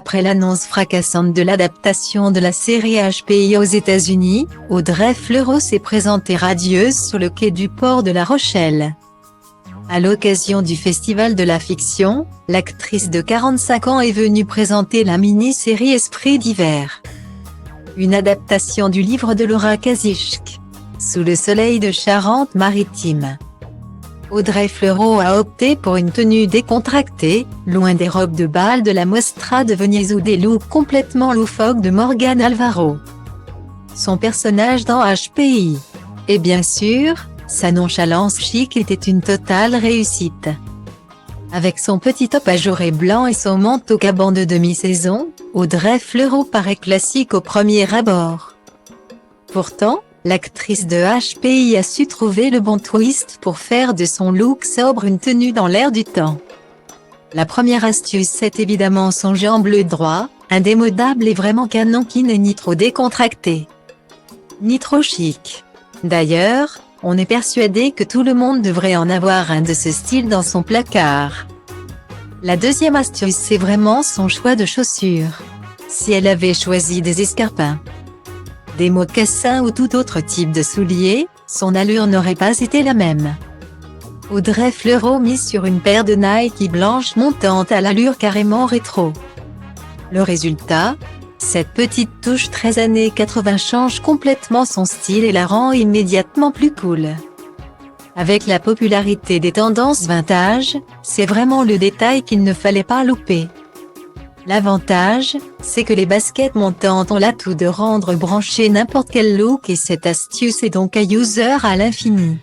Après l'annonce fracassante de l'adaptation de la série HPI aux États-Unis, Audrey Fleurot s'est présentée radieuse sur le quai du port de La Rochelle. À l'occasion du Festival de la fiction, l'actrice de 45 ans est venue présenter la mini-série Esprit d'hiver. Une adaptation du livre de Laura Kasichk, Sous le soleil de Charente-Maritime. Audrey Fleurot a opté pour une tenue décontractée, loin des robes de bal de la Mostra de Venise ou des looks complètement loufoques de Morgan Alvaro. Son personnage dans HPI. Et bien sûr, sa nonchalance chic était une totale réussite. Avec son petit top ajouré blanc et son manteau caban de demi-saison, Audrey Fleurot paraît classique au premier abord. Pourtant, l'actrice de HPI a su trouver le bon twist pour faire de son look sobre une tenue dans l'air du temps. La première astuce c'est évidemment son jean bleu droit, indémodable et vraiment canon qui n'est ni trop décontracté, ni trop chic. D'ailleurs, on est persuadé que tout le monde devrait en avoir un de ce style dans son placard. La deuxième astuce c'est vraiment son choix de chaussures. Si elle avait choisi des escarpins, des mocassins ou tout autre type de souliers, son allure n'aurait pas été la même. Audrey Fleurot mise sur une paire de Nike blanches montantes à l'allure carrément rétro. Le résultat? Cette petite touche très années 80 change complètement son style et la rend immédiatement plus cool. Avec la popularité des tendances vintage, c'est vraiment le détail qu'il ne fallait pas louper. L'avantage, c'est que les baskets montantes ont l'atout de rendre branché n'importe quel look et cette astuce est donc à user à l'infini.